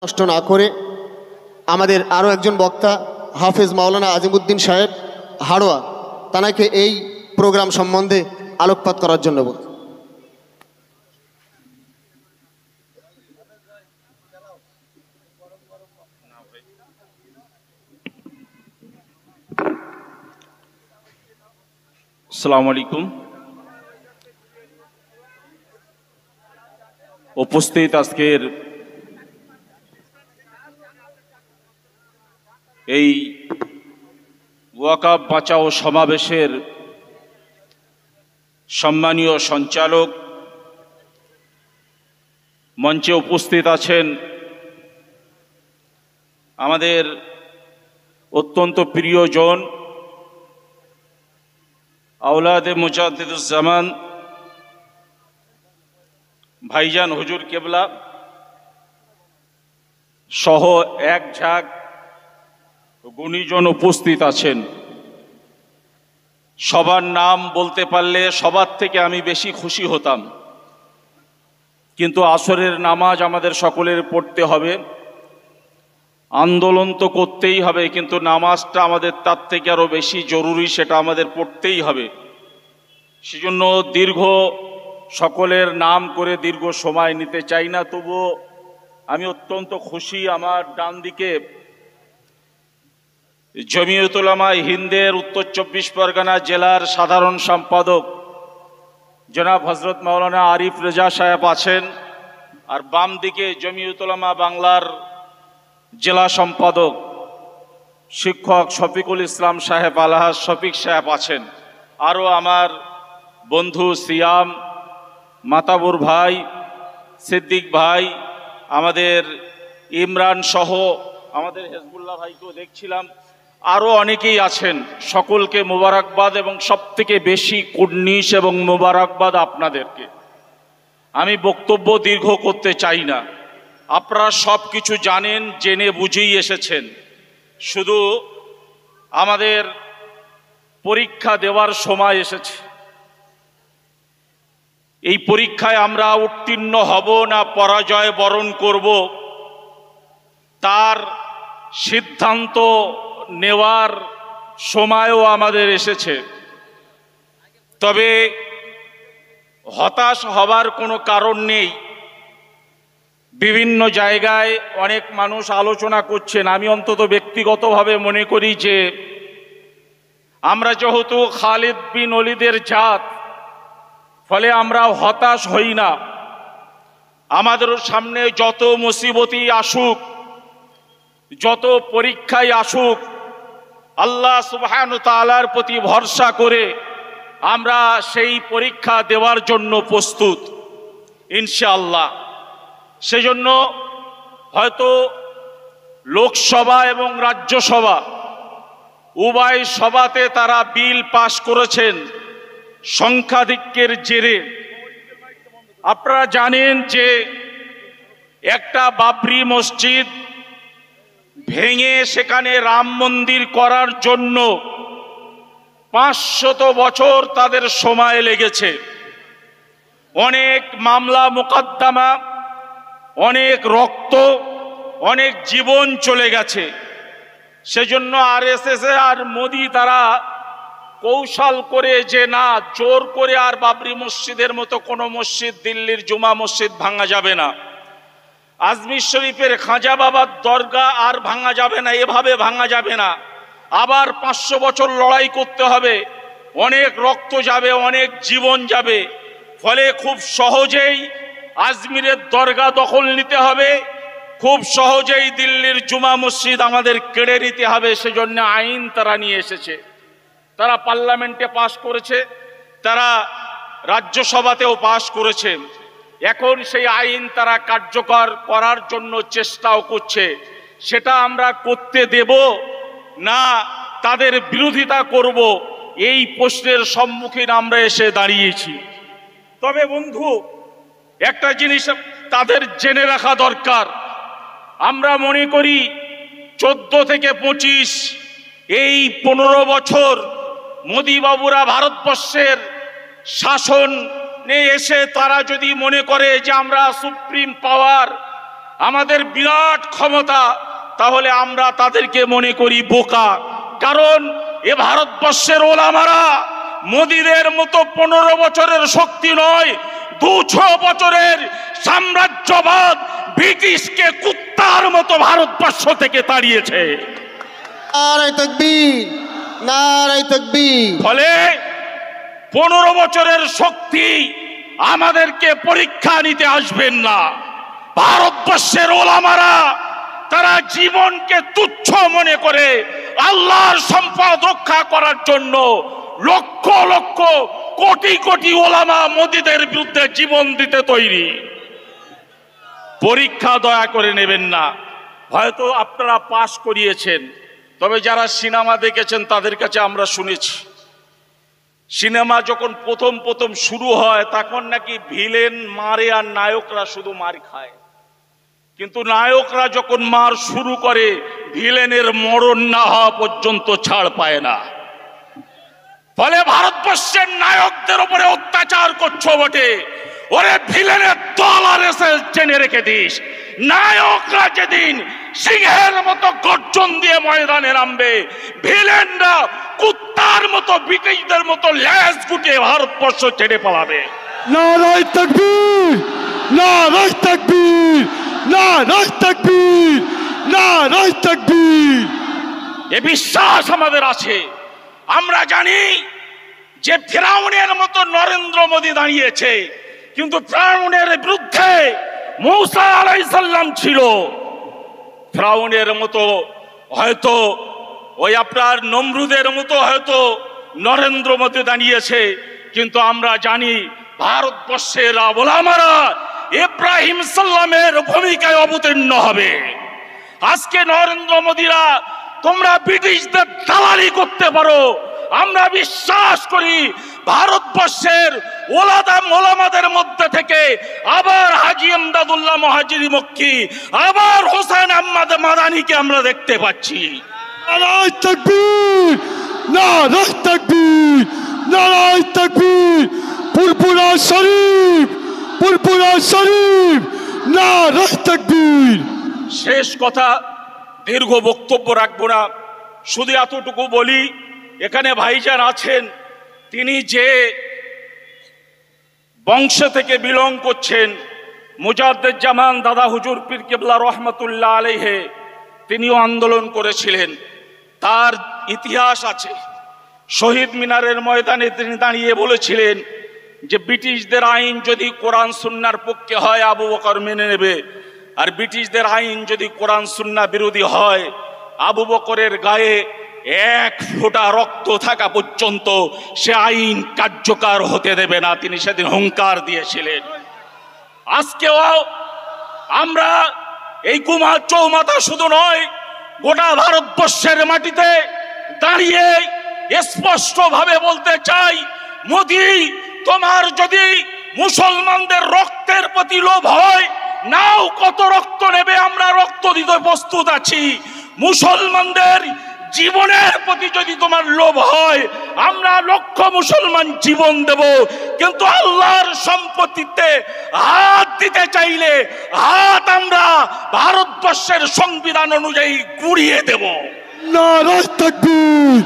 নষ্ট না করে আমাদের আরও একজন বক্তা হাফেজ মাওলানা আজিমউদ্দিন সাহেব হাড়োয়া তানাকে এই প্রোগ্রাম সম্বন্ধে আলোকপাত করার জন্য বল। আসসালামু আলাইকুম। উপস্থিত আজকের এই ওয়াকাফ বাঁচাও সমাবেশের সম্মানীয় সঞ্চালক, মঞ্চে উপস্থিত আছেন আমাদের অত্যন্ত প্রিয়জন আওলাদে মুজাদ্দিদুজ্জামান ভাইজান হুজুর কেবলা সহ এক ঝাঁক গুণীজন উপস্থিত আছেন। সবার নাম বলতে পারলে সবার থেকে আমি বেশি খুশি হতাম, কিন্তু আসরের নামাজ আমাদের সকলের পড়তে হবে, আন্দোলন তো করতেই হবে, কিন্তু নামাজটা আমাদের তার থেকে আরও বেশি জরুরি, সেটা আমাদের পড়তেই হবে। সেজন্য দীর্ঘ সকলের নাম করে দীর্ঘ সময় নিতে চাই না, তবুও আমি অত্যন্ত খুশি। আমার ডান দিকে জমিয়তুল উলামা হিন্দের উত্তর 24 পরগনা জেলার সাধারণ সম্পাদক জনাব হজরত মাওলানা আরিফ রেজা সাহেব আছেন, আর বাম দিকে জমিয়তুল উলামা বাংলার জেলা সম্পাদক শিক্ষক শফিকুল ইসলাম সাহেব আলহাজ শফিক সাহেব আছেন। আরও আমার বন্ধু সিয়াম, মাতাবুর ভাই, সিদ্দিক ভাই, আমাদের ইমরান সহ আমাদের হেজবুল্লাহ ভাইকেও দেখছিলাম, আরও অনেকেই আছেন। সকলকে মোবারকবাদ, এবং সবথেকে বেশি কুর্নিশ এবং মোবারকবাদ আপনাদেরকে। আমি বক্তব্য দীর্ঘ করতে চাই না, আপনারা সব কিছু জানেন, জেনে বুঝেই এসেছেন। শুধু আমাদের পরীক্ষা দেওয়ার সময় এসেছে। এই পরীক্ষায় আমরা উত্তীর্ণ হব না পরাজয় বরণ করব, তার সিদ্ধান্ত নেওয়ার সময়ও আমাদের এসেছে। তবে হতাশ হবার কোনো কারণ নেই। বিভিন্ন জায়গায় অনেক মানুষ আলোচনা করছেন, আমি অন্তত ব্যক্তিগতভাবে মনে করি যে আমরা যেহেতু খালিদ বিন ওলীদের জাত, ফলে আমরা হতাশ হই না। আমাদের সামনে যত মুসিবতই আসুক, যত পরীক্ষায় আসুক, আল্লাহ সুবহানাহু ওয়া তাআলার প্রতি ভরসা করে আমরা সেই পরীক্ষা দেওয়ার জন্য প্রস্তুত ইনশাআল্লাহ। সেজন্য হয়তো লোকসভা এবং রাজ্যসভা উভয় সভাতে তারা বিল পাশ করেছেন সংখ্যাধিক্যের জেরে। আপনারা জানেন যে একটা বাবরি মসজিদ ভেঙে সেখানে রাম মন্দির করার জন্য 500 বছর তাদের সময় লেগেছে। অনেক মামলা মোকদ্দমা, অনেক রক্ত, অনেক জীবন চলে গেছে। সেজন্য আরএসএস আর মোদি তারা কৌশল করে যে না, জোর করে আর বাবরি মসজিদের মতো কোনো মসজিদ, দিল্লির জুমা মসজিদ ভাঙা যাবে না, আজমির শরীফের খাজা বাবার দরগা আর ভাঙা যাবে না, এভাবে ভাঙা যাবে না। আবার 500 বছর লড়াই করতে হবে, অনেক রক্ত যাবে, অনেক জীবন যাবে। ফলে খুব সহজেই আজমিরের দরগা দখল নিতে হবে, খুব সহজেই দিল্লির জুমা মসজিদ আমাদের কেড়ে নিতে হবে। সেজন্য আইন তারা নিয়ে এসেছে, তারা পার্লামেন্টে পাশ করেছে, তারা রাজ্যসভাতেও পাশ করেছে। এখন সেই আইন তারা কার্যকর করার জন্য চেষ্টাও করছে। সেটা আমরা করতে দেব না তাদের বিরোধিতা করব, এই প্রশ্নের সম্মুখীন আমরা এসে দাঁড়িয়েছি। তবে বন্ধু, একটা জিনিস তাদের জেনে রাখা দরকার। আমরা মনে করি 14 থেকে 25 এই 15 বছর মোদি বাবুরা ভারতবর্ষের শাসনে এসে তারা যদি মনে করে যে আমরা সুপ্রিম পাওয়ার, আমাদের বিরাট ক্ষমতা, তাহলে আমরা তাদেরকে মনে করি বোকা। কারণ এ ভারতবর্ষের ওলামারা মোদিদের মতো 15 বছরের শক্তি নয়, 200 বছরের সাম্রাজ্যবাদ ব্রিটিশকে কুত্তার মতো ভারতবর্ষ থেকে তাড়িয়েছে। নারায়ে তাকবীর, নারায়ে তাকবীর। ফলে 15 বছরের শক্তি আমাদেরকে পরীক্ষা নিতে আসবেন না। ভারতবর্ষের ওলামারা তারা জীবনকে তুচ্ছ মনে করে আল্লাহর সম্পদ রক্ষা করার জন্য লক্ষ লক্ষ কোটি কোটি ওলামা মোদিদের বিরুদ্ধে জীবন দিতে তৈরি। পরীক্ষা দয়া করে নেবেন না। হয়তো আপনারা পাশ করিয়েছেন, তবে যারা সিনেমা দেখেছেন তাদের কাছে আমরা শুনেছি, সিনেমা যখন প্রথম শুরু হয় তখন নাকি ভিলেন মারে আর নায়করা শুধু মার খায়, কিন্তু নায়করা যখন মার শুরু করে ভিলেনের মরণ না হওয়া পর্যন্ত ছাড় পায় না। ফলে ভারতবর্ষের নায়কদের উপরে অত্যাচার করছো বটে, ওরে ভিলেনের দল আর এসে জেনে রেখে দিস, নায়করা যেদিন সিংহের মতো গর্জন দিয়ে ময়দানে নামবে, ভিলেনরা কুত্তার মতো ব্রিটিশদের মতো ল্যাজ গুটিয়ে ভারতবর্ষ ছেড়ে পালাবে। নারায়ে তাকবীর, নারায়ে তাকবীর, নারায়ে তাকবীর, নারায়ে তাকবীর। এ বিশ্বাস আমাদের আছে। আমরা জানি যে ফিরাউনের মতো নরেন্দ্র মোদী দাঁড়িয়েছে, কিন্তু ফিরাউনের বিরুদ্ধে মূসা আলাইহিস সালাম ছিল। ফিরাউনের মতো হয়তো ওই আপনার নমরুদের মতো হয়তো নরেন্দ্র মোদী দাঁড়িয়েছে, কিন্তু আমরা জানি ভারতবর্ষের ওলামারা ইব্রাহিম সাল্লামের ভূমিকায় অবতীর্ণ হবে। আজকে নরেন্দ্র মোদীরা তোমরা ব্রিটিশদের দালালি করতে পারো, আমরা বিশ্বাস করি ভারতবর্ষের ওলামাদের মধ্যে থেকে আবার হাজী এমদাদুল্লাহ মুহাজিরি মক্কি, আবার হোসেন আহমদ মাদানিকে আমরা দেখতে পাচ্ছি। নারায়ে তাকবীর, নারায়ে তাকবীর, নারায়ে তাকবীর। ফুরফুরা শরীফ, ফুরফুরা শরীফ, নারায়ে তাকবীর। শেষ কথা, দীর্ঘ বক্তব্য রাখবো না, শুধু এতটুকু বলি, এখানে ভাইজান আছেন, তিনি যে বংশ থেকে বিলং করছেন, মুজাদ্দেদ জামান দাদা হুজুর পীর কেবলা রহমতুল্লাহ আলাইহে, তিনিও আন্দোলন করেছিলেন, তার ইতিহাস আছে। শহীদ মিনারের ময়দানে তিনি দাঁড়িয়ে বলেছিলেন যে ব্রিটিশদের আইন যদি কোরআন সুন্নাহর পক্ষে হয় আবু বকর মেনে নেবে, আর ব্রিটিশদের আইন যদি কোরআন সুন্নাহ বিরোধী হয় আবু বকরের গায়ে 1 ফোঁটা রক্ত থাকা পর্যন্ত সে আইন কার্যকর হতে দেবে না। তিনি সেদিন হুঙ্কার দিয়েছিলেন। আজকেও আমরা এই কুমার চৌমাথা শুধু নয়, গোটা ভারতবর্ষের মাটিতে দাঁড়িয়ে স্পষ্টভাবে বলতে চাই, মোদি তোমার যদি মুসলমানদের রক্তের প্রতি লোভ হয়, নাও কত রক্ত নেবে, আমরা রক্ত দিতে প্রস্তুত আছি। মুসলমানদের জীবনের প্রতি যদি তোমার লোভ হয়, আমরা লক্ষ মুসলমান জীবন দেব, কিন্তু আল্লাহর সম্পত্তিতে হাত দিতে চাইলে হাত আমরা ভারতবর্ষের সংবিধান অনুযায়ী গুড়িয়ে দেব। নারায়ে তাকবীর,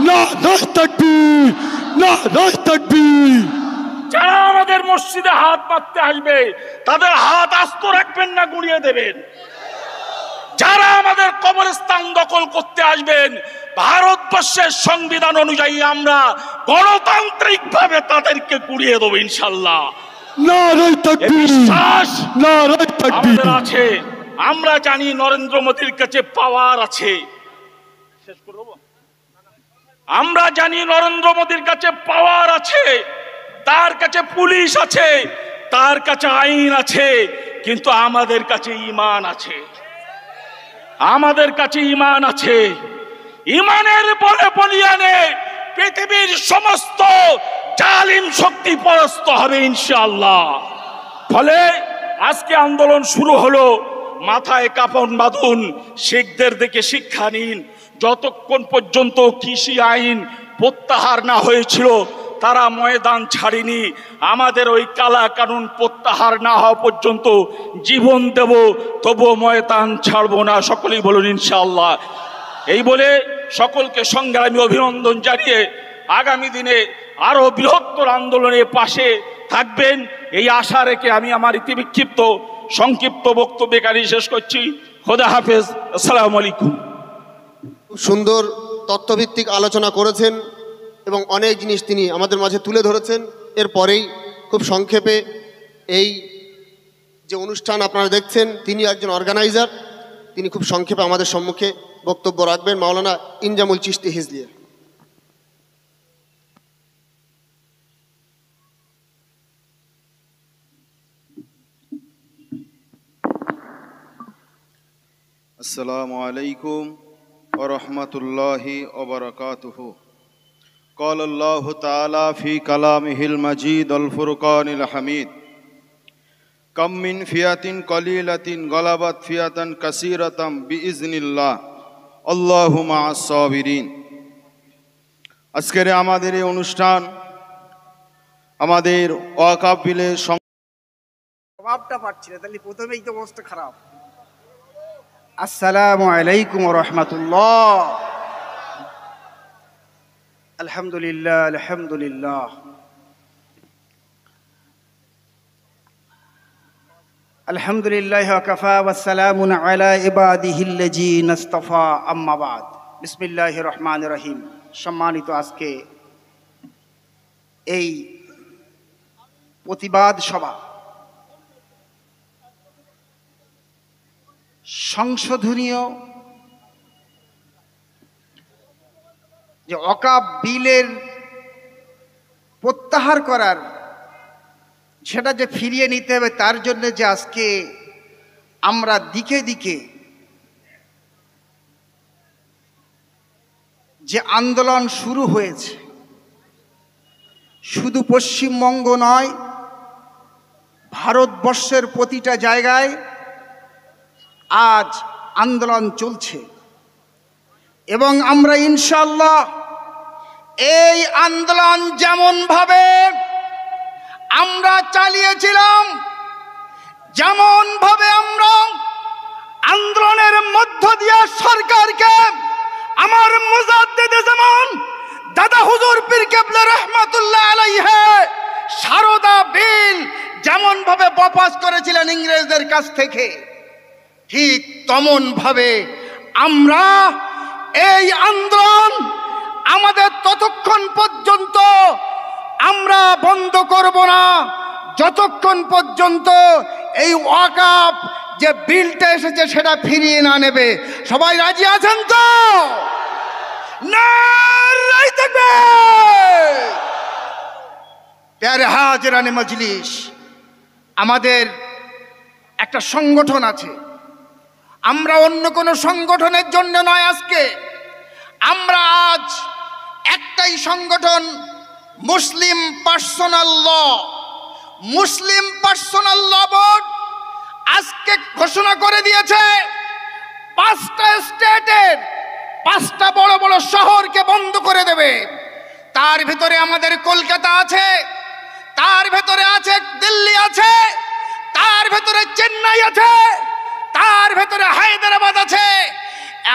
নারায়ে তাকবীর, নারায়ে তাকবীর। যারা আমাদের মসজিদে হাত পাততে আসবে তাদের হাত আস্ত রাখবেন না, গুড়িয়ে দেবেন। যারা আমাদের কবরস্থান দখল করতে আসবেন, ভারতবর্ষের সংবিধান অনুযায়ী আমরা গণতান্ত্রিক ভাবে তাদেরকে গুড়িয়ে দেবো ইনশাল্লাহ। নারায়ে তাকবীর, বিশ্বাস নারায়ে তাকবীর আমাদের আছে। আমরা জানি নরেন্দ্র মোদীর কাছে পাওয়ার আছে। শেষ করব। আমরা জানি নরেন্দ্র মোদীর কাছে পাওয়ার আছে, তার কাছে পুলিশ আছে, তার কাছে আইন আছে, কিন্তু আমাদের কাছে ঈমান আছে। আমাদের কাছে ঈমান আছে। ঈমানের বলে বলিয়ানে পৃথিবীর সমস্ত জালিম শক্তি পরাস্ত হবে ইনশাআল্লাহ। ফলে আজকে আন্দোলন শুরু হলো, মাথায় কাফন বাঁধুন, শিখদের দিকে শিক্ষা নিন। যতক্ষণ পর্যন্ত কৃষি আইন প্রত্যাহার না হয়েছিল তারা ময়দান ছাড়িনি। আমাদের ওই কালা কানুন প্রত্যাহার না হওয়া পর্যন্ত জীবন দেব, তবুও ময়দান ছাড়বো না। সকলেই বলুন ইনশাআল্লাহ। এই বলে সকলকে সংগ্রামী অভিনন্দন জানিয়ে আগামী দিনে আরো বৃহত্তর আন্দোলনের পাশে থাকবেন এই আশা রেখে আমি আমার ইতিবিক্ষিপ্ত সংক্ষিপ্ত বক্তব্য এখানেই শেষ করছি। খোদা হাফেজ, আসসালামু আলাইকুম। খুব সুন্দর তথ্যভিত্তিক আলোচনা করেছেন এবং অনেক জিনিস তিনি আমাদের মাঝে তুলে ধরেছেন। এরপরেই খুব সংক্ষেপে এই যে অনুষ্ঠান আপনারা দেখছেন, তিনি একজন অর্গানাইজার, তিনি খুব সংক্ষেপে আমাদের সম্মুখে বক্তব্য রাখবেন। মাওলানা ইনজামুল চিশতি হিজলিয়া। আসসালামু আলাইকুম ওয়া রাহমাতুল্লাহি ওয়া বারাকাতুহু। قال الله تعالى في كلامه المجيد الفرقان الحميد كم من فئة قليلة غلبت فئة كثيرة بإذن الله الله مع الصابرين। আজকের আমাদের এই অনুষ্ঠান আমাদের ওয়াকাফ বিলের জবাবটা পাচ্ছি না, তাহলে প্রথমেই তো অবস্থা খারাপ। আসসালামু আলাইকুম ওয়া রাহমাতুল্লাহ। আলহামদুলিল্লাহ আলহামদুলিল্লাহ আলহামদুলিল্লাহি ওয়া কাফা ওয়া সালামুন আলা ইবাদিহিল্লাযীনা ইসতাফা, আম্মা বাদ। বিসমিল্লাহির রহমানির রহিম। সম্মানিত আজকে এই প্রতিবাদ সভা সংশোধনীয় যে ওয়াকফ বিলের প্রত্যাহার করার, সেটা যে ফিরিয়ে নিতে হবে, তার জন্য যে আজকে আমরা দিকে দিকে যে আন্দোলন শুরু হয়েছে, শুধু পশ্চিমবঙ্গ নয়, ভারতবর্ষের প্রতিটা জায়গায় আজ আন্দোলন চলছে এবং আমরা ইনশাআল্লাহ এই আন্দোলন যেমন ভাবে আমরা চালিয়েছিলাম, যেমন ভাবে আমরা আন্দোলনের মধ্য দিয়ে সরকারকে আমার মুজাদ্দিদে জামান দাদা হুজুর পীর কেবলা রহমাতুল্লাহ আলাইহি সারদা বিল যেমন ভাবে বাপাস করেছিলেন ইংরেজদের কাছ থেকে, ঠিক তেমন ভাবে আমরা এই আন্দোলন আমাদের ততক্ষণ পর্যন্ত আমরা বন্ধ করব না, যতক্ষণ পর্যন্ত এই ওয়াকফ যে বিলটা এসেছে সেটা ফিরিয়ে না নেবে। সবাই রাজি আছেন তো? নারায়ে তাকবীর। প্যারে হাজিরানে মজলিস, আমাদের একটা সংগঠন আছে, আমরা অন্য কোনো সংগঠনের জন্য নয়, আজকে আমরা আজ একটাই সংগঠন, মুসলিম পার্সোনাল ল। মুসলিম পার্সোনাল ল বোর্ড আজকে ঘোষণা করে দিয়েছে 5টা স্টেটের 5টা বড় বড় শহরকে বন্ধ করে দেবে। তার ভিতরে আমাদের কলকাতা আছে, তার ভিতরে আছে দিল্লি আছে, তার ভিতরে চেন্নাই আছে, তার ভেতরে হায়দ্রাবাদ আছে।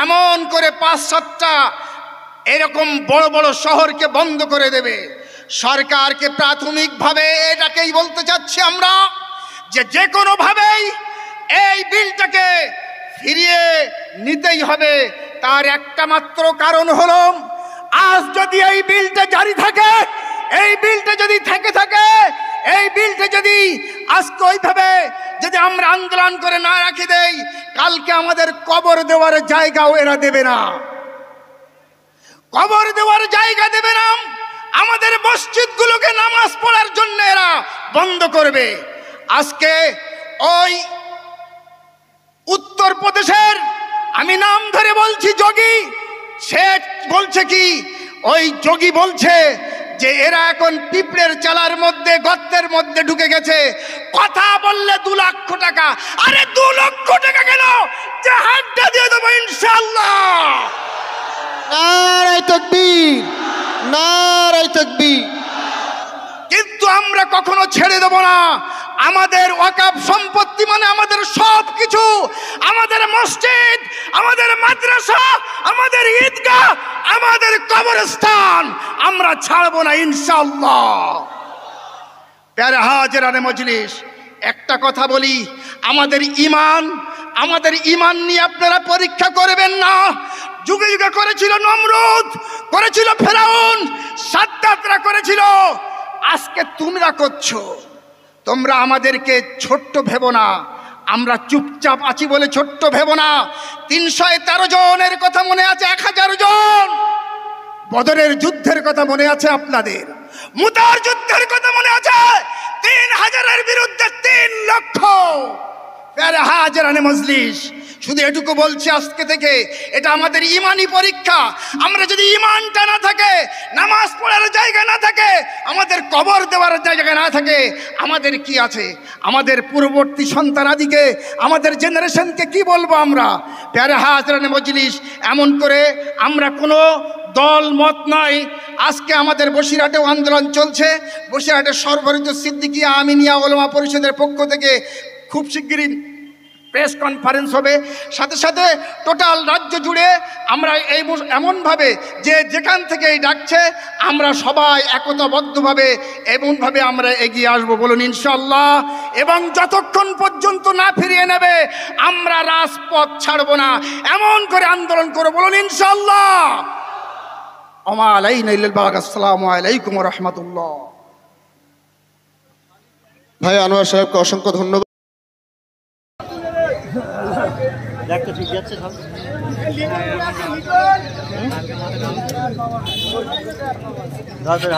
এমন করে 5-7টা এরকম বড় বড় শহরকে বন্ধ করে দেবে। সরকারকে প্রাথমিকভাবে এটাকেই বলতে চাচ্ছি আমরা যে কোনোভাবেই এই বিলটাকে ফিরিয়ে নিতেই হবে। তার একটা মাত্র কারণ হলো, আজ যদি এই বিলটা জারি থাকে, এই বিলটা যদি থেকে থাকে, এই বিলটা যদি আজকে ওইভাবে যদি আমরা আন্দোলন করে না রাখি দেই, কালকে আমাদের কবর দেওয়ার জায়গাও এরা দেবে না, কবর দেওয়ার জায়গা দেবে না। আমাদের মসজিদগুলোকে নামাজ পড়ার জন্য এরা বন্ধ করবে। আজকে ওই উত্তরপ্রদেশের, আমি নাম ধরে বলছি, যোগী, সে বলছে কি, ওই যোগী বলছে যে এরা এখন পিঁপড়ের চালার মধ্যে, গর্তের মধ্যে ঢুকে গেছে। কথা বললে 2 লক্ষ টাকা। আরে 2 লক্ষ টাকা কেন, জাহাজটা দিয়ে দেবো ইনশাআল্লাহ। নারায়ে তাকবীর, নারায়ে তাকবীর। আমরা কখনো ছেড়ে দেব না। আমাদের ওয়াকফ সম্পত্তি মানে আমাদের সব কিছু, আমাদের মসজিদ, আমাদের মাদ্রাসা, আমাদের ঈদগাহ, আমাদের কবরস্থান আমরা ছাড়বো না ইনশাআল্লাহ। প্যারা হাজিরানে মজলিস, একটা কথা বলি, আমাদের ঈমান নিয়ে আপনারা পরীক্ষা করবেন না। যুগে যুগে করেছিল নমরুদ, করেছিল ফেরাউন, সাদ্দাতরা করেছিল, আজকে তোমরা করছো। তোমরা আমাদেরকে ছোট্ট ভেবো না, আমরা চুপচাপ আছি বলে ছোট্ট ভেবো না। 313 জনের কথা মনে আছে, 1000 জন। বদরের যুদ্ধের কথা মনে আছে আপনাদের, মুতার যুদ্ধের কথা মনে আছে, 3000-এর বিরুদ্ধে 3 লক্ষ। প্যারা হাজিরানে মজলিস, শুধু এটুকু বলছি আজকে থেকে, এটা আমাদের ইমানি পরীক্ষা। আমরা যদি ইমানটা না থাকে, নামাজ পড়ার জায়গা না থাকে, আমাদের কবর দেওয়ার জায়গা না থাকে, আমাদের কি আছে? আমাদের পূর্ববর্তী সন্তানাদিকে, আমাদের জেনারেশনকে কি বলবো আমরা? প্যারা হাজিরানে মজলিস, এমন করে আমরা কোনো দল মত নয়। আজকে আমাদের বসিরহাটেও আন্দোলন চলছে। বসিরহাটের সর্বভারত সিদ্দিকিয়া আমিনিয়া ওলামা পরিষদের পক্ষ থেকে খুব শিগগিরই প্রেস কনফারেন্স হবে। সাথে সাথে টোটাল রাজ্য জুড়ে আমরা এমনভাবে যে যেখান থেকে ডাকছে, আমরা সবাই একতাবদ্ধভাবে এমনভাবে আমরা এগিয়ে আসবো, বলুন ইনশাআল্লাহ। এবং যতক্ষণ পর্যন্ত না ফিরিয়ে নেবে, আমরা রাজপথ ছাড়বো না, এমন করে আন্দোলন করবো, বলুন ইনশাআল্লাহ। ওমা আলাইনা ইল্লাল বালাগ। আসসালামু আলাইকুম ওয়া রাহমাতুল্লাহ। ভাই আনোয়ার সাহেবকে অসংখ্য ধন্যবাদ।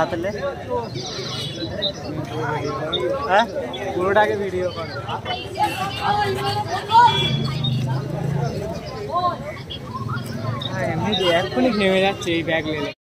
হাতে পুরোটাকে ভিডিও কর। এমনি এক্ষুনি নেমে যাচ্ছে এই ব্যাগ নিয়ে।